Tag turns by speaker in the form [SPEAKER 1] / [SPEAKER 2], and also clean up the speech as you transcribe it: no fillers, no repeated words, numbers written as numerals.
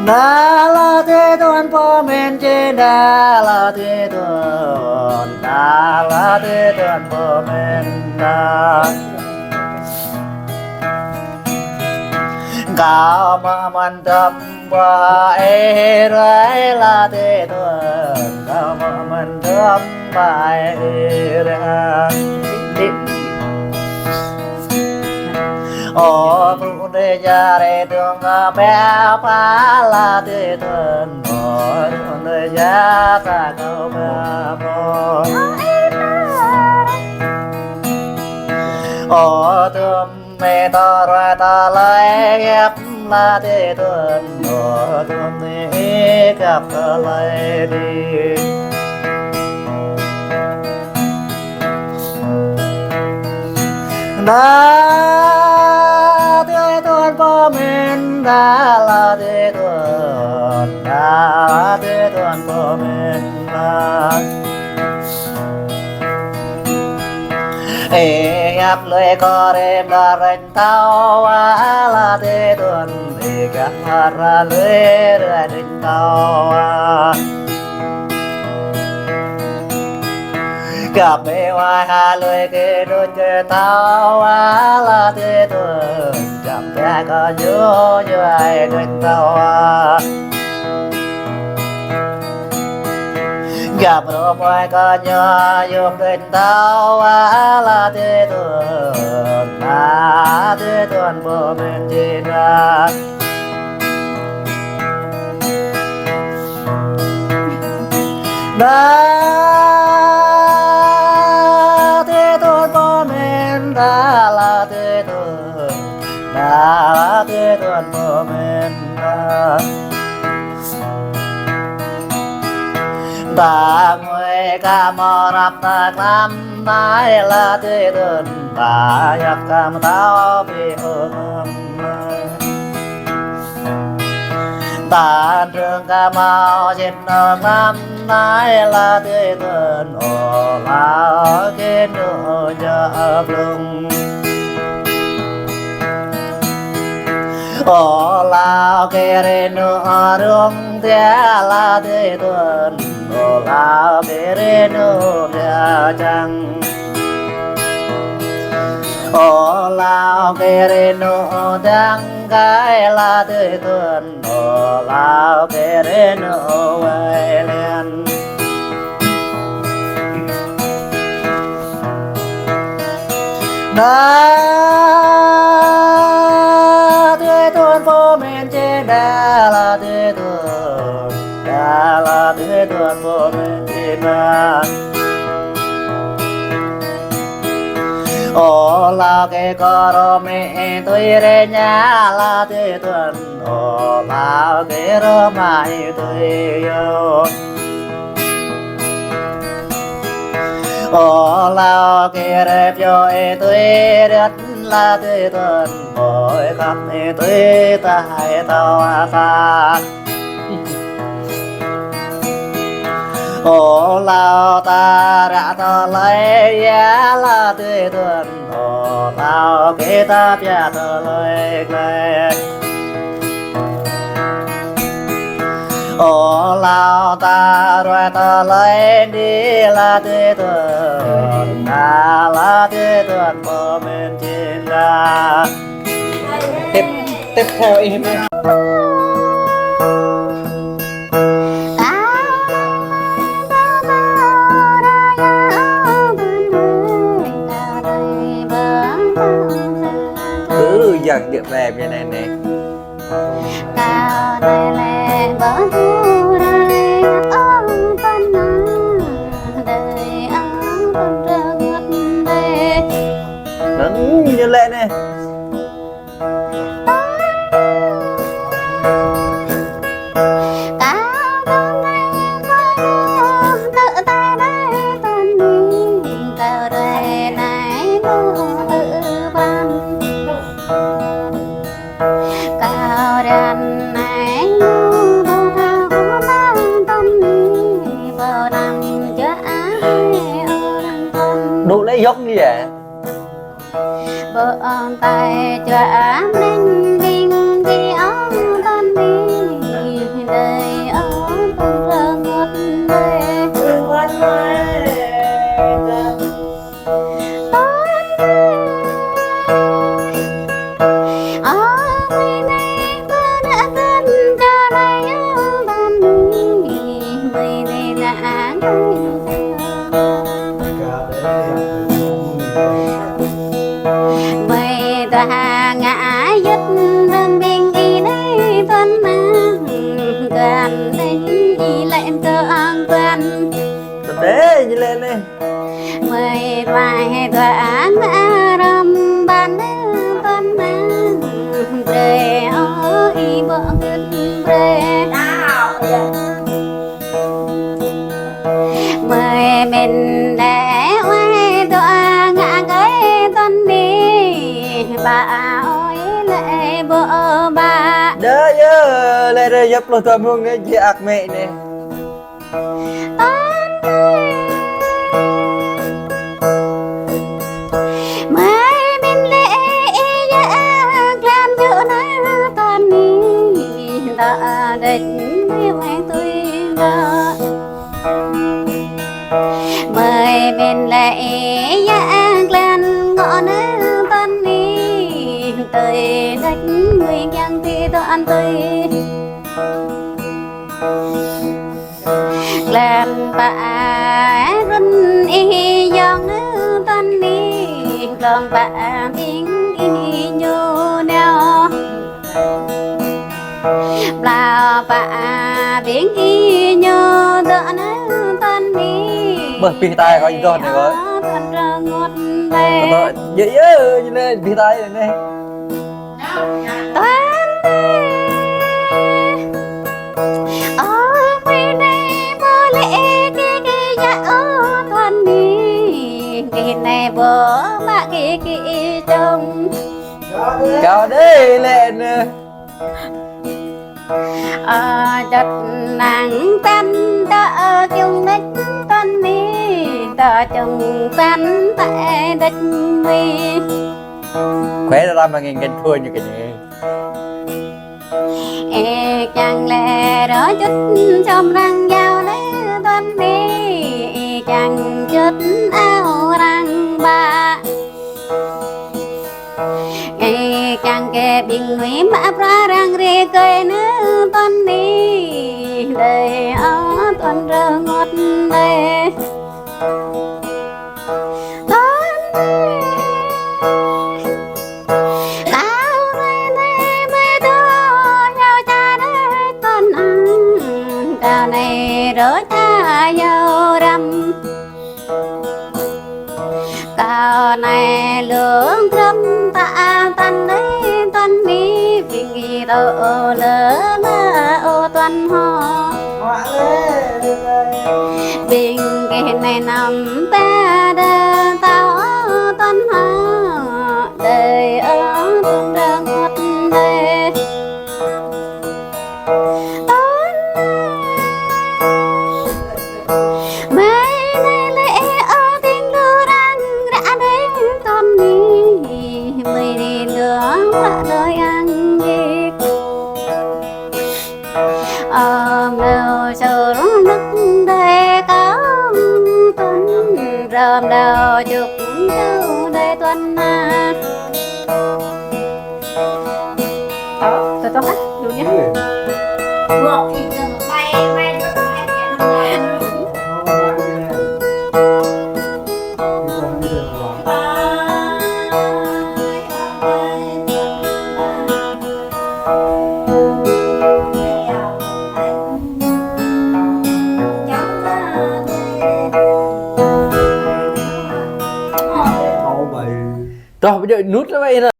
[SPEAKER 1] đà la thế tuần po men trên đà la thế tuần đà la thế tuần po men đà cao mà man tâm qua e rai la thế tuần cao mà man tâm bài ra ô phụ đề gia re tương bé phá la thế tuần ô phụ đề gia ta câu bé phô ô tương mê ta ra ta lấy ghép la thế tuần ô tương mê gặp ta lấy đi đà thế tuần po men đà la thế tuần đà la thế tuần po men đà ê áp lưỡi có đêm là rành tao la thế tuần ê gặp ra lưỡi ra đình tao gặp mê hoa hà lưỡi kê đôi chơi tao la thế tuần gặp ra có nhớ như ai đình tao gặp rồi ngoài có nhớ dùng đình tao la thế tuần bộ mình chỉ ra đà thế tuần po men đà la thế tuần po men ta người ca mò rập ta cam nai la thế tuần ta yak cam tao bị hương ta trường ca mau trên năm nai la thế tuần ô la cái nụ nhớ lung ô la cái re nụ rung thế la thế tuần ô la cái re nụ thế chẳng ô la cái re nụ đang cái la thế tuần ô la cái re nụ về liền đà thế tuần po men trên đà la thế tuần po men trên đà ô la cái coro mẹ tôi re nhà la thế tuần ô la cái ro mai tôi yêu ô la cái rep yo tôi đất la thế tuần ôi khắp tôi ta hay tao ta ô lao ta đã ta lấy giá la thế tuần ô lao kế ta bia ta lấy cái ô lao ta rồi ta lấy đi la thế tuần la thế tuần po men trên ra tiếp theo em dần được về như này nè cao đây lẹ bờ thu đây ôm tân đời ôm tân ngất đây đứng như lẹ nè đủ lấy dốc như vậy
[SPEAKER 2] bờ tay cho ám lên đinh đi áo tân đi
[SPEAKER 1] như lên đi.
[SPEAKER 2] mười vài thoáng rầm ban tân bre ơi bờ ngân bre mười mình để quay tọa ngã cái tân đi bà ơi lệ bờ bà
[SPEAKER 1] Đỡ nhớ lên đây giúp lo tao muốn cái gì ác mẹ nè.
[SPEAKER 2] mai bên lệ dạ làm chỗ na toàn đi đã định với tôi đã mời bên lệ dạ làm ngõ na toàn đi tới đánh người nhang thì toàn tôi làm bà run y dòng tân đi lòng bà tiếng y nhô neo là bà tiếng y nhô đợn tân đi
[SPEAKER 1] Bật pin tai có gì đó này rồi.
[SPEAKER 2] tân ra ngọt về
[SPEAKER 1] Dễ như lên pin tai này nè.
[SPEAKER 2] này bố mà kỳ trông
[SPEAKER 1] Cao đi lên
[SPEAKER 2] chật nàng tan ta chung đất tân đi ta chung tan tại đất mi
[SPEAKER 1] khỏe ra mà nghe thua như cái này
[SPEAKER 2] chẳng lẽ đó chút trong răng giao lấy tân đi chẳng chút áo răng ba chẳng kể bình nguy mà ra răng rê cây nữa tân đi đời ở tuần rơ ngọt đây này rỡ cha dâu râm cao này lưỡng râm ta tan đấy tan mi vì nghi đâu lỡ là ô toàn ho bình cái này nằm ta đa tao toàn ho đời ở tuần ra ngọt đây đời ăn gì mèo sờ nước đây có tuần rơm đầu chụp đâu đây tuần na tôi tao hát đủ nhé buộc thì đừng bay bay
[SPEAKER 1] Rồi bây giờ nút nó vậy nè.